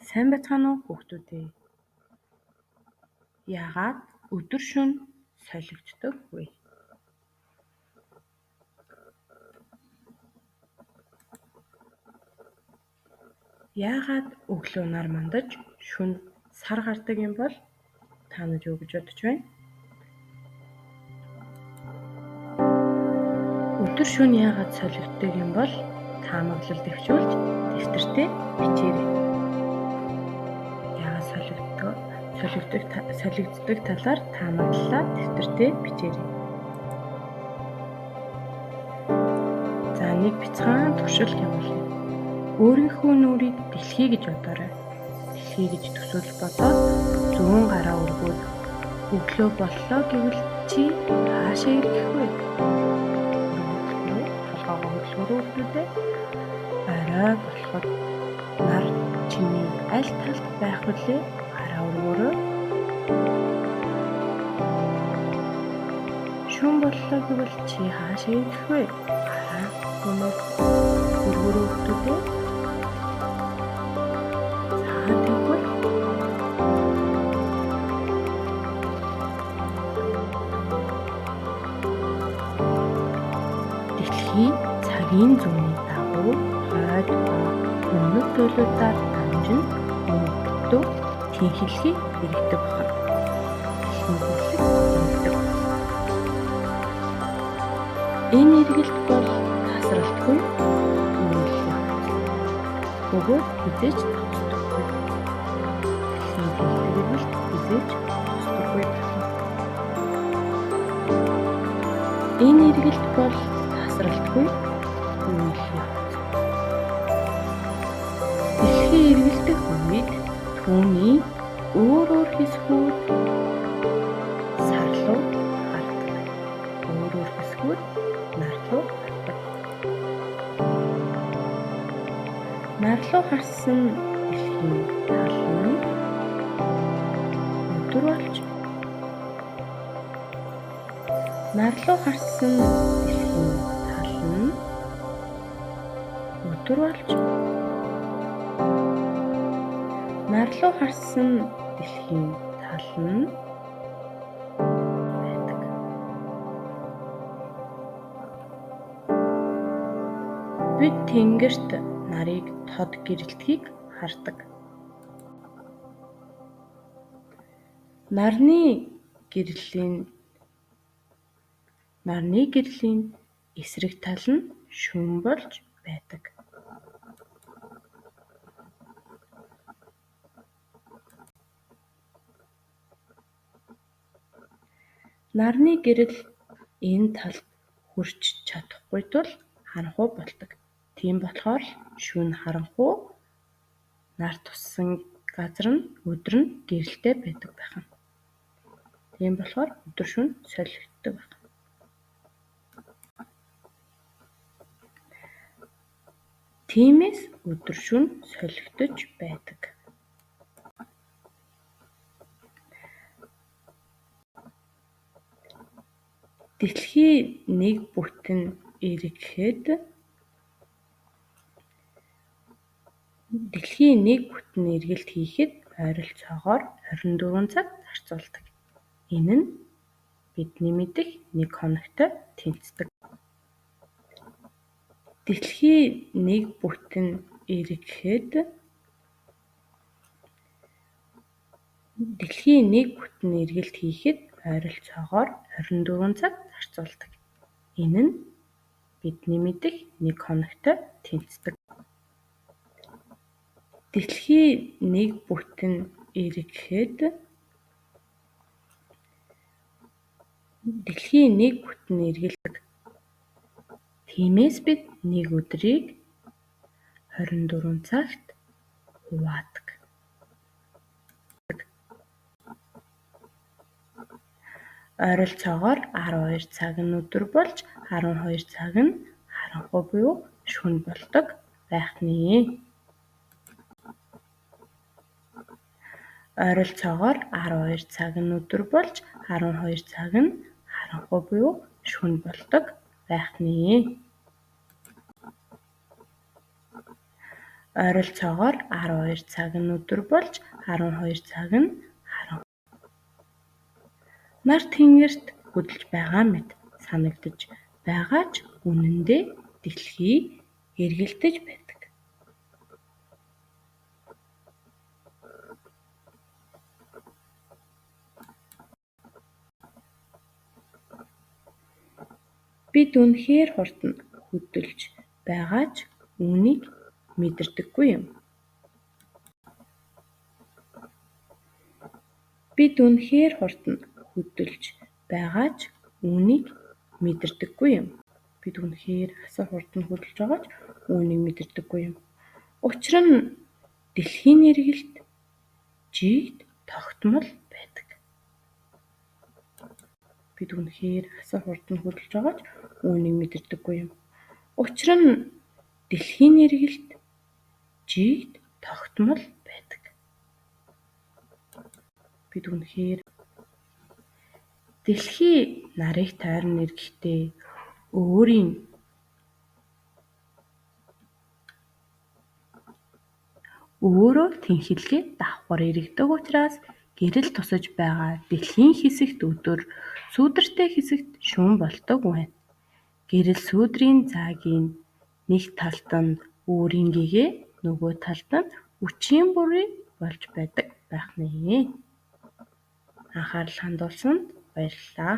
Сайн байцгаана уу хүүхдүүдээ? Яагаад өдөр шөнө солигддог вэ? Яагаад өглөө нар мандаж шөнө сар гардаг юм бол та нар юу гэж бодож байна? Өдөр шөнө яагаад солигддог юм бол таамаглал дэвшүүлж дэвтэртээ бичээрэй. Яагаад солигддог талаар таамаглалаа дэвтэртээ бичээрэй. За нэг бяцхан туршилт явуулъя. Өөрийнхөө нүрийг дэлхий гэж бодоорой. Дэлхий гэж төсөөлж бодоод зүүн гараа өргөөд өглөө боллоо гэвэл чи хаашаа ирэх вэ? Толгоогоо хөлгөрөө өгдөө. Орой болоход нар чиний аль талд байх вүлээ? Гараа өргөөрэй. Шөнө боллоо гэвэл чи хаашаа ирэх вэ? Гараа өргөөрөө өгдөө. Дэлхий цагийн зүүнний дагуу хойд өмнөд туйлуудаар дамжин өнгөдөө тэнхилхий эргэдэг байна. Энэ эргэлт бол тасралтгүй үйл явц. Бөгөөд хизээж зогсдоггүй. Дэлхийн эргэлт хизээж зогсдоггүй байна. Энэ эргэлт бол тасралтгүй үйл явц. Дэлхий эргэлдэх үед түүний өөр хэсгүүд сарлуу хардаг. Өөр хэсгүүд нарлуу хардаг. Нарлуу харсан дэлхийн тал нь өдөр болж нарлуу харсан дэлхийн тал нь өдөр болж нарлуу харсан дэлхийн тал нь байдаг. Бид тэнгэрт нарыг тод гэрэлтгийг хардаг. Нарны гэрлийн эсрэг тал нь шөнө болж байдаг. Нарны гэрэл энэ талд хүрч чадахгүй тул харанхуй болдог. Тийм болохоор шөнө харанхуй, нар туссан газар нь өдөр нь гэрэлтэй байдаг байна. Тийм болохоор өдөр шөнө солигддог байна. Тиймээс өдөр шөнө солигдож байдаг. Дэлхий нэг бүтэн эргэхэд эргэлт хийхэд ойролцоогоор 24 цаг зарцуулдаг. Энэ нь бидний мэдэх 1 хоногтой тэнцдэг. Дэлхий нэг бүтэн эргэхэд эргэлт хийхэд ойролцоогоор 24 цаг зарцуулдаг. Энэ нь бидний мэдэх 1 хоногтой тэнцдэг. Дэлхий нэг бүтэн эргэхэд эргэлдэг. Тиймээс бид нэг өдрийг 24 цагт хуваадаг. Ойролцоогоор 12 цаг нь өдөр болж 12 цаг нь харанхуй буюу шөнө болдог байх нэ. Ойролцоогоор 12 цаг нь өдөр болж 12 цаг нь харанхуй буюу шөнө болдог байх нэ. Ойролцоогоор 12 цаг нь өдөр болж 12 цаг нь харан. Нар тэнгэрт хөдөлж байгаа мэт санагдаж байгаа ч үнэндээ дэлхий эргэлдэж байдаг. Бид үнэхээр хурдан хөдөлж байгаа ч үүнийг мэдэрдэггүй юм. Бид үнэхээр хурдан хөдөлж байгаа ч үүнийг мэдэрдэггүй юм. Бид үнэхээр асар хурдан хөдөлж байгаа ч үүнийг мэдэрдэггүй юм. Учир нь дэлхийн эргэлт жигд тогтмол байдаг. Бид үнэхээр асар хурдан хөдөлж байгаа ч үүнийг мэдэрдэггүй юм. Учир нь дэлхийн эргэлт жигд тогтмол байдаг. Бид үнэхээр дэлхий нарыг тойрон эргэхдээ өөрөө тэнхийлгээ давхар эргэдэг учраас гэрэл тусаж байгаа дэлхийн хэсэгт өдөр, сүүдэртэй хэсэгт шөнө болдог байна. Гэрэл сүүдрийн заагийн нэг талд нь өөрийн гэгээ, нөгөө талд нь үчийн бүрий болж байдаг байх нэ. Анхаарал хандуулсанд баярлалаа.